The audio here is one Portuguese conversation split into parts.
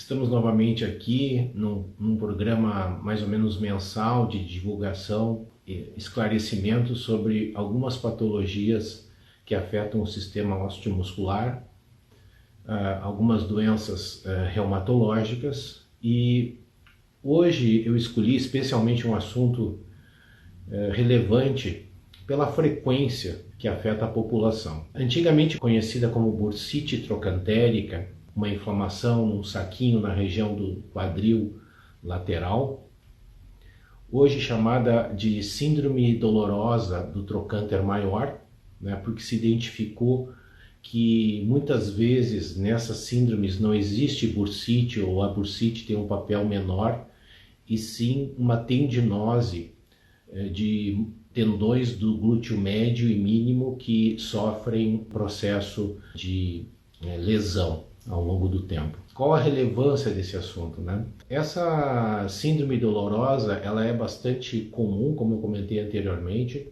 Estamos novamente aqui num programa mais ou menos mensal de divulgação e esclarecimento sobre algumas patologias que afetam o sistema osteomuscular, algumas doenças reumatológicas, e hoje eu escolhi especialmente um assunto relevante pela frequência que afeta a população. Antigamente conhecida como bursite trocantérica, uma inflamação num saquinho na região do quadril lateral, hoje chamada de síndrome dolorosa do trocânter maior, porque se identificou que muitas vezes nessas síndromes não existe bursite, ou a bursite tem um papel menor, e sim uma tendinose de tendões do glúteo médio e mínimo que sofrem processo de lesão ao longo do tempo. Qual a relevância desse assunto, Essa síndrome dolorosa, ela é bastante comum, como eu comentei anteriormente.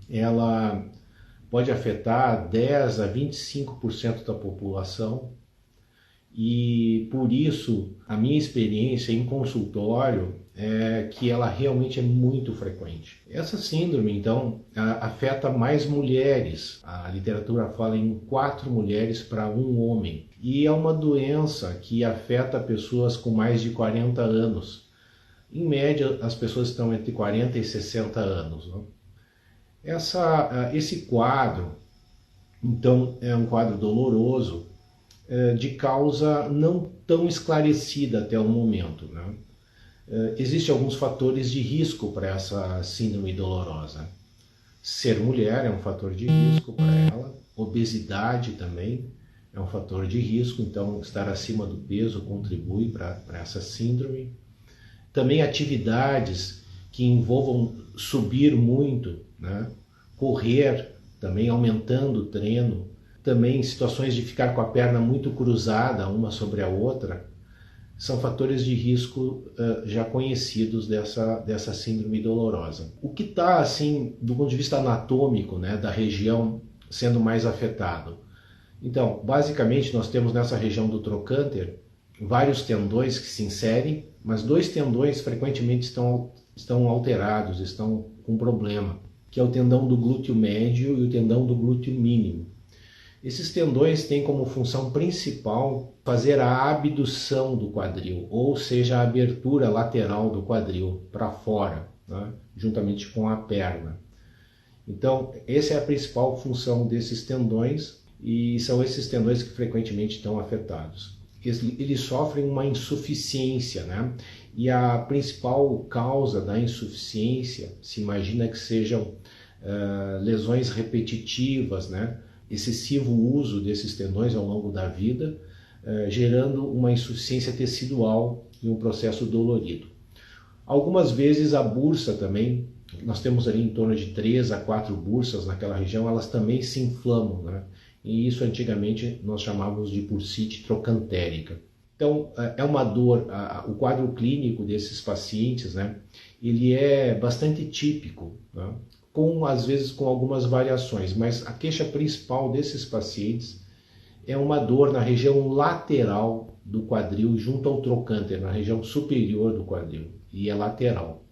Ela pode afetar 10 a 25% da população, e por isso a minha experiência em consultório é que ela realmente é muito frequente. Essa síndrome, então, afeta mais mulheres. A literatura fala em 4 mulheres para 1 homem. E é uma doença que afeta pessoas com mais de 40 anos. Em média, as pessoas estão entre 40 e 60 anos. Esse quadro, então, é um quadro doloroso, de causa não tão esclarecida até o momento. Existem alguns fatores de risco para essa síndrome dolorosa. Ser mulher é um fator de risco para ela, obesidade também é um fator de risco, então estar acima do peso contribui para essa síndrome. Também atividades que envolvam subir muito, correr, também aumentando o treino, também situações de ficar com a perna muito cruzada uma sobre a outra, são fatores de risco já conhecidos dessa síndrome dolorosa. O que está, assim, do ponto de vista anatômico, da região sendo mais afetado? Então, basicamente, nós temos nessa região do trocânter vários tendões que se inserem, mas 2 tendões frequentemente estão alterados, estão com problema, que é o tendão do glúteo médio e o tendão do glúteo mínimo. Esses tendões têm como função principal fazer a abdução do quadril, ou seja, a abertura lateral do quadril para fora, juntamente com a perna. Então, essa é a principal função desses tendões, e são esses tendões que frequentemente estão afetados. Eles sofrem uma insuficiência, E a principal causa da insuficiência se imagina que sejam lesões repetitivas, excessivo uso desses tendões ao longo da vida, gerando uma insuficiência tecidual e um processo dolorido. Algumas vezes a bursa também, nós temos ali em torno de 3 a 4 bursas naquela região, elas também se inflamam, E isso antigamente nós chamávamos de bursite trocantérica. Então é uma dor, o quadro clínico desses pacientes, ele é bastante típico, às vezes com algumas variações, mas a queixa principal desses pacientes é uma dor na região lateral do quadril, junto ao trocânter, na região superior do quadril, e é lateral.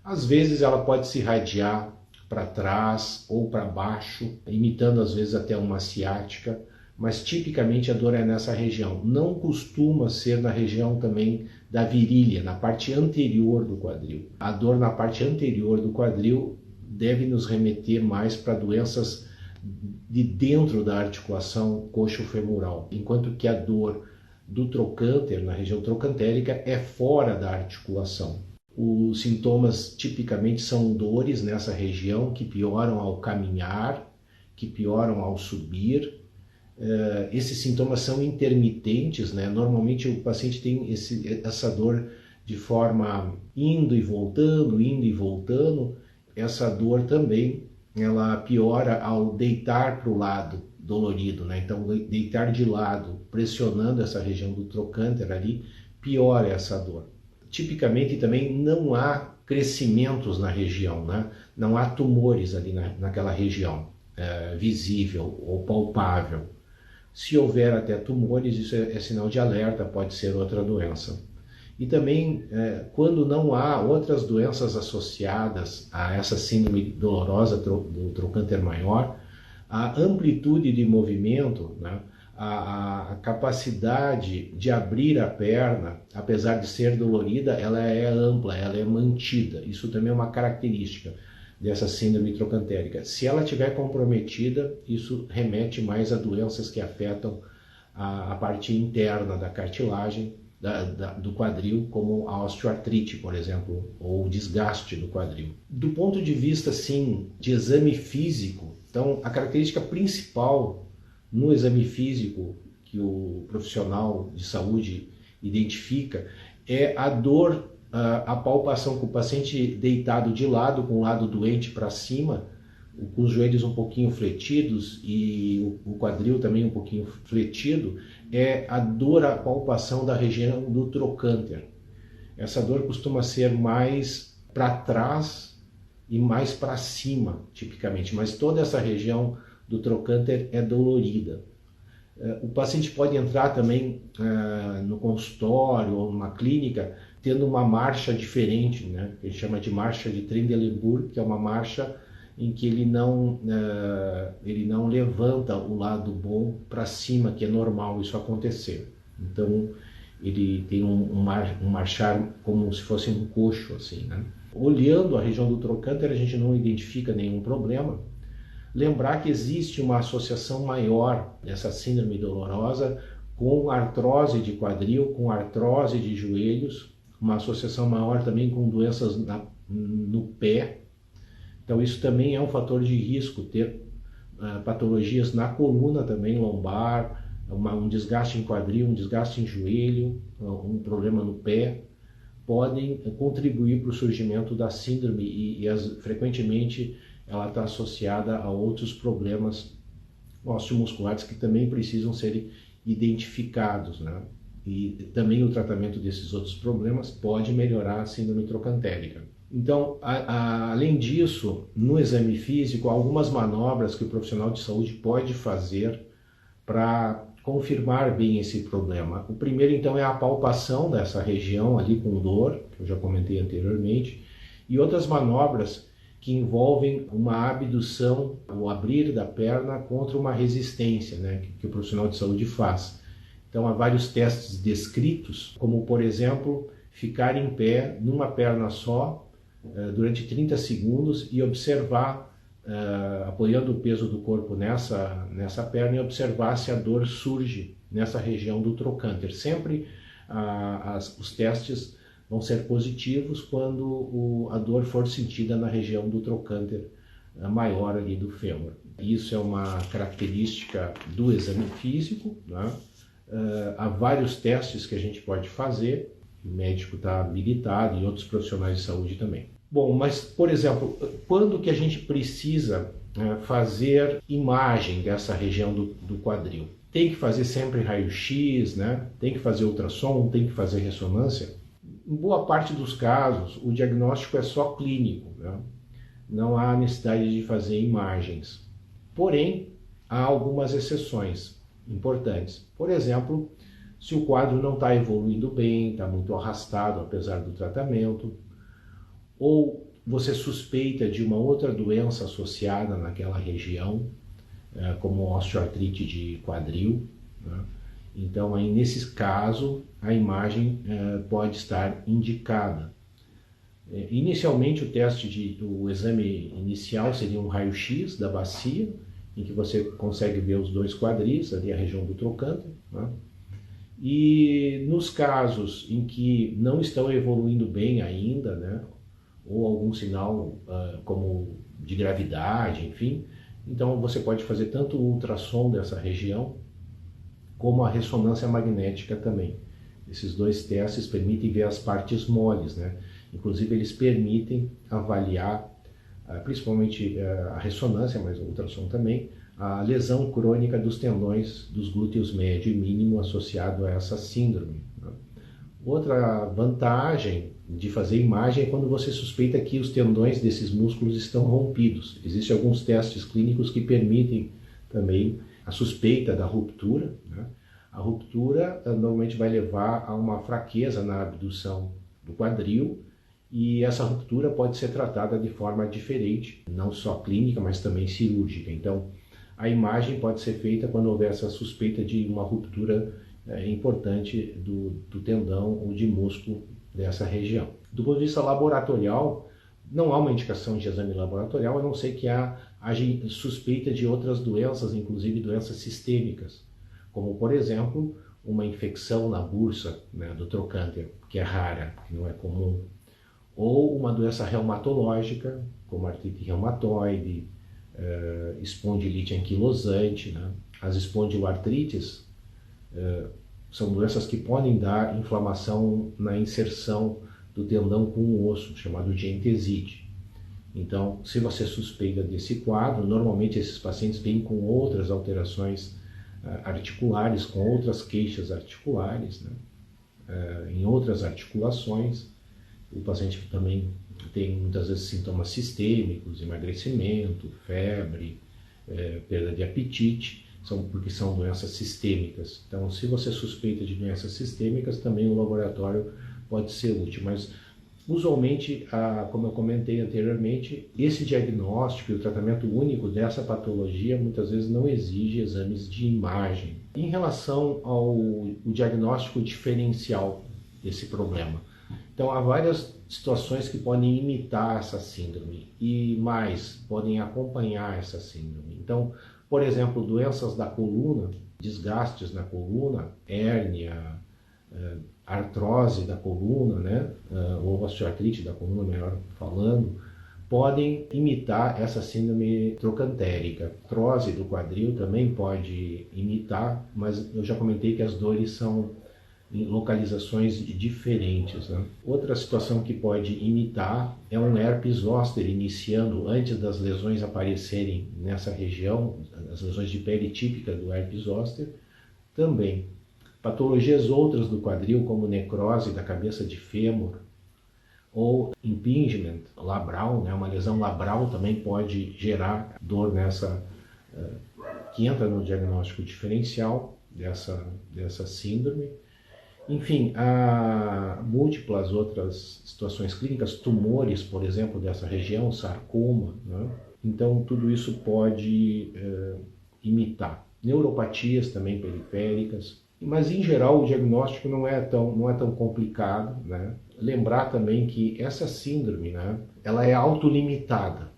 Às vezes ela pode se irradiar para trás ou para baixo, imitando às vezes até uma ciática, mas tipicamente a dor é nessa região. Não costuma ser na região também da virilha, na parte anterior do quadril. A dor na parte anterior do quadril deve nos remeter mais para doenças de dentro da articulação coxo-femoral, enquanto que a dor do trocânter, na região trocantérica, é fora da articulação. Os sintomas tipicamente são dores nessa região que pioram ao caminhar, que pioram ao subir. Esses sintomas são intermitentes, Normalmente o paciente tem essa dor de forma indo e voltando. Essa dor também, ela piora ao deitar para o lado dolorido, Então, deitar de lado, pressionando essa região do trocânter ali, piora essa dor. Tipicamente também não há crescimentos na região, Não há tumores ali naquela região visível ou palpável. Se houver até tumores, isso é sinal de alerta, pode ser outra doença. E também, quando não há outras doenças associadas a essa síndrome dolorosa do trocânter maior, a amplitude de movimento, né, a capacidade de abrir a perna, apesar de ser dolorida, ela é ampla, ela é mantida. Isso também é uma característica dessa síndrome trocantérica. Se ela estiver comprometida, isso remete mais a doenças que afetam a parte interna da cartilagem, do quadril, como a osteoartrite, por exemplo, ou o desgaste do quadril. Do ponto de vista, sim, de exame físico, então a característica principal no exame físico que o profissional de saúde identifica é a dor, a palpação com o paciente deitado de lado, com o lado doente para cima, com os joelhos um pouquinho fletidos e o quadril também um pouquinho fletido, é a dor, a palpação da região do trocânter. Essa dor costuma ser mais para trás e mais para cima, tipicamente, mas toda essa região do trocânter é dolorida. O paciente pode entrar também no consultório ou numa clínica tendo uma marcha diferente, né? Que a gente chama de marcha de Trendelenburg, que é uma marcha em que ele não levanta o lado bom para cima, que é normal isso acontecer. Então, ele tem um marchar como se fosse um coxo, assim, né? Olhando a região do trocânter, a gente não identifica nenhum problema. Lembrar que existe uma associação maior dessa síndrome dolorosa com artrose de quadril, com artrose de joelhos, uma associação maior também com doenças no pé. Então isso também é um fator de risco, ter patologias na coluna também, lombar, um desgaste em quadril, um desgaste em joelho, um problema no pé, podem contribuir para o surgimento da síndrome e frequentemente ela está associada a outros problemas osteomusculares que também precisam ser identificados, né? E também o tratamento desses outros problemas pode melhorar a síndrome trocantérica. Então, além disso, no exame físico, há algumas manobras que o profissional de saúde pode fazer para confirmar bem esse problema. O primeiro, então, é a palpação dessa região ali com dor, que eu já comentei anteriormente, e outras manobras que envolvem uma abdução, o abrir da perna contra uma resistência, né, que o profissional de saúde faz. Então, há vários testes descritos, como, por exemplo, ficar em pé numa perna só durante 30 segundos e observar, apoiando o peso do corpo nessa perna e observar se a dor surge nessa região do trocânter. Sempre os testes vão ser positivos quando a dor for sentida na região do trocânter maior ali do fêmur. Isso é uma característica do exame físico, né? Há vários testes que a gente pode fazer, o médico está habilitado e outros profissionais de saúde também. Bom, mas, por exemplo, quando que a gente precisa fazer imagem dessa região do quadril? Tem que fazer sempre raio-x, né? Tem que fazer ultrassom, tem que fazer ressonância? Em boa parte dos casos, o diagnóstico é só clínico, né? Não há necessidade de fazer imagens. Porém, há algumas exceções importantes. Por exemplo, se o quadro não está evoluindo bem, está muito arrastado apesar do tratamento, ou você suspeita de uma outra doença associada naquela região, como osteoartrite de quadril, né? Então, aí, nesse caso, a imagem pode estar indicada. Inicialmente, o exame inicial seria um raio-x da bacia, em que você consegue ver os dois quadris, ali a região do trocânter, né? E nos casos em que não estão evoluindo bem ainda, né, ou algum sinal como de gravidade, enfim, então você pode fazer tanto o ultrassom dessa região, como a ressonância magnética também. Esses dois testes permitem ver as partes moles, né? Inclusive eles permitem avaliar, principalmente a ressonância, mas o ultrassom também, a lesão crônica dos tendões dos glúteos médio e mínimo associado a essa síndrome, né? Outra vantagem de fazer imagem é quando você suspeita que os tendões desses músculos estão rompidos. Existem alguns testes clínicos que permitem também a suspeita da ruptura, né? A ruptura normalmente vai levar a uma fraqueza na abdução do quadril, e essa ruptura pode ser tratada de forma diferente, não só clínica, mas também cirúrgica. Então, a imagem pode ser feita quando houver essa suspeita de uma ruptura importante do tendão ou de músculo dessa região. Do ponto de vista laboratorial, não há uma indicação de exame laboratorial, a não ser que haja suspeita de outras doenças, inclusive doenças sistêmicas, como, por exemplo, uma infecção na bursa, né, do trocânter, que é rara, que não é comum, ou uma doença reumatológica, como artrite reumatoide, espondilite anquilosante, né? As espondiloartrites são doenças que podem dar inflamação na inserção do tendão com o osso, chamado de entesite. Então, se você suspeita desse quadro, normalmente esses pacientes vêm com outras alterações articulares, com outras queixas articulares, né? Em outras articulações. O paciente também tem muitas vezes sintomas sistêmicos, emagrecimento, febre, perda de apetite, porque são doenças sistêmicas. Então, se você suspeita de doenças sistêmicas, também o laboratório pode ser útil, mas usualmente, como eu comentei anteriormente, esse diagnóstico e o tratamento único dessa patologia muitas vezes não exige exames de imagem. Em relação ao diagnóstico diferencial desse problema, então há várias situações que podem imitar essa síndrome e mais podem acompanhar essa síndrome. Então, por exemplo, doenças da coluna, desgastes na coluna, hérnia, artrose da coluna, né, ou osteoartrite da coluna, melhor falando, podem imitar essa síndrome trocantérica. A artrose do quadril também pode imitar, mas eu já comentei que as dores são em localizações diferentes, né? Outra situação que pode imitar é um herpes zoster iniciando antes das lesões aparecerem nessa região, as lesões de pele típica do herpes zoster também. Patologias outras do quadril, como necrose da cabeça de fêmur ou impingement labral, né? Uma lesão labral também pode gerar dor que entra no diagnóstico diferencial dessa síndrome. Enfim, há múltiplas outras situações clínicas, tumores, por exemplo, dessa região, sarcoma, né? Então, tudo isso pode imitar. Neuropatias também periféricas, mas em geral o diagnóstico não é tão complicado, né? Lembrar também que essa síndrome, né, ela é autolimitada.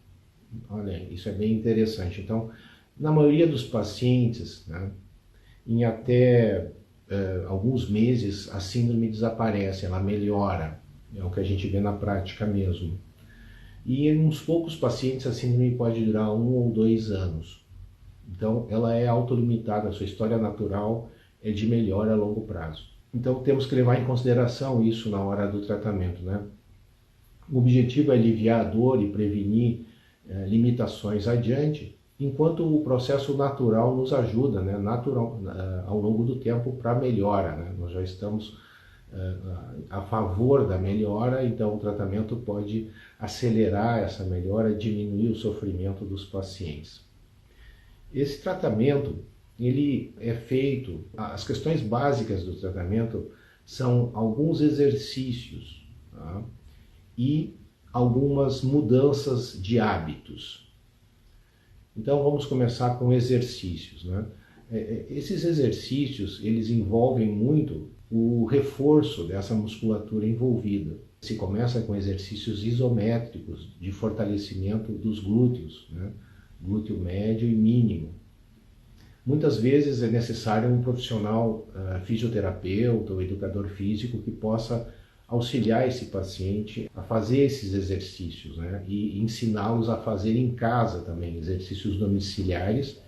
Olha, isso é bem interessante. Então, na maioria dos pacientes, né, em até alguns meses a síndrome desaparece, ela melhora, é o que a gente vê na prática mesmo. E em uns poucos pacientes a síndrome pode durar 1 ou 2 anos. Então ela é autolimitada, a sua história natural é de melhora a longo prazo. Então temos que levar em consideração isso na hora do tratamento, né? O objetivo é aliviar a dor e prevenir limitações adiante, enquanto o processo natural nos ajuda, né, ao longo do tempo para a melhora, né? Nós já estamos a favor da melhora, então o tratamento pode acelerar essa melhora, diminuir o sofrimento dos pacientes. Esse tratamento, ele é feito, as questões básicas do tratamento são alguns exercícios, tá? E algumas mudanças de hábitos. Então vamos começar com exercícios, né? Esses exercícios, eles envolvem muito o reforço dessa musculatura envolvida. Se começa com exercícios isométricos de fortalecimento dos glúteos, né? Glúteo médio e mínimo. Muitas vezes é necessário um profissional fisioterapeuta ou educador físico que possa auxiliar esse paciente a fazer esses exercícios, né? E ensiná-los a fazer em casa também, exercícios domiciliares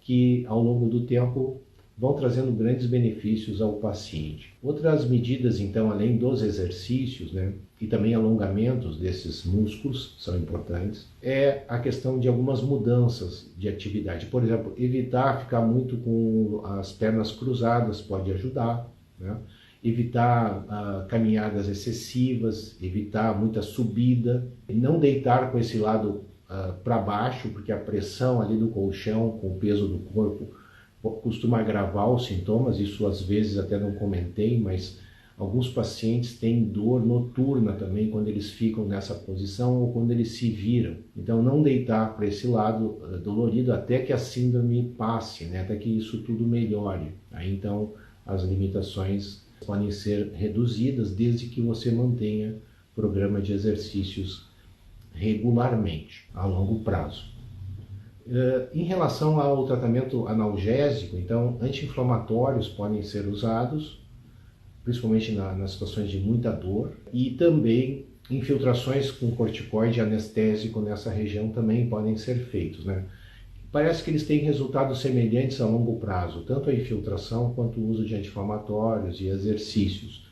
que ao longo do tempo vão trazendo grandes benefícios ao paciente. Outras medidas, então, além dos exercícios, né, e também alongamentos desses músculos, são importantes, é a questão de algumas mudanças de atividade. Por exemplo, evitar ficar muito com as pernas cruzadas pode ajudar, né? Evitar caminhadas excessivas, evitar muita subida, não deitar com esse lado para baixo, porque a pressão ali do colchão com o peso do corpo costuma agravar os sintomas. Isso às vezes até não comentei, mas alguns pacientes têm dor noturna também quando eles ficam nessa posição ou quando eles se viram. Então não deitar para esse lado dolorido até que a síndrome passe, né? Até que isso tudo melhore. Aí então as limitações podem ser reduzidas desde que você mantenha programa de exercícios regularmente, a longo prazo. Em relação ao tratamento analgésico, então, anti-inflamatórios podem ser usados, principalmente nas situações de muita dor, e também infiltrações com corticoide anestésico nessa região também podem ser feitos, né? Parece que eles têm resultados semelhantes a longo prazo, tanto a infiltração quanto o uso de anti-inflamatórios e exercícios.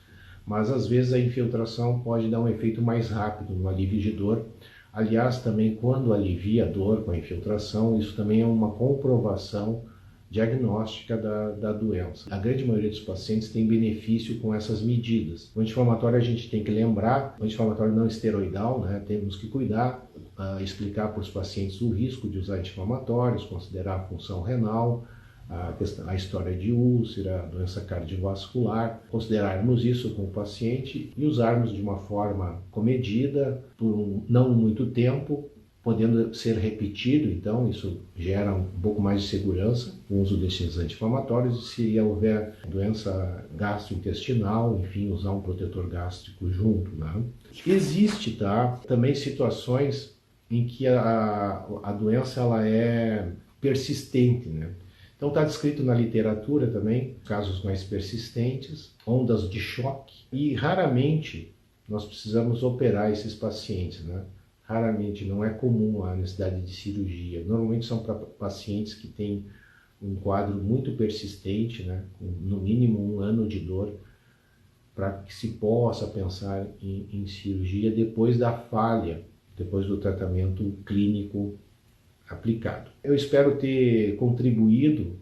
Mas às vezes a infiltração pode dar um efeito mais rápido no alívio de dor. Aliás, também quando alivia a dor com a infiltração, isso também é uma comprovação diagnóstica da doença. A grande maioria dos pacientes tem benefício com essas medidas. O anti-inflamatório a gente tem que lembrar, o anti-inflamatório não esteroidal, né? Temos que cuidar, explicar para os pacientes o risco de usar anti-inflamatórios, considerar a função renal, a história de úlcera, doença cardiovascular, considerarmos isso com o paciente e usarmos de uma forma comedida, por não muito tempo, podendo ser repetido. Então isso gera um pouco mais de segurança, o uso desses anti-inflamatórios, e se houver doença gastrointestinal, enfim, usar um protetor gástrico junto, né? Existe, também situações em que a doença ela é persistente, né? Então está descrito na literatura também casos mais persistentes, ondas de choque, e raramente nós precisamos operar esses pacientes, né? Raramente, não é comum a necessidade de cirurgia. Normalmente são para pacientes que têm um quadro muito persistente, né? Com no mínimo 1 ano de dor, para que se possa pensar em cirurgia depois da falha, depois do tratamento clínico aplicado. Eu espero ter contribuído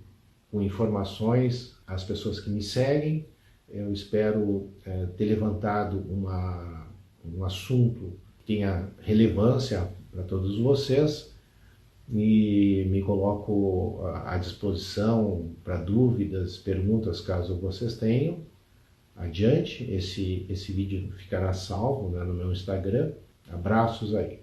com informações às pessoas que me seguem. Eu espero ter levantado um assunto que tenha relevância para todos vocês, e me coloco à disposição para dúvidas, perguntas, caso vocês tenham. Adiante, esse vídeo ficará salvo, né, no meu Instagram. Abraços aí.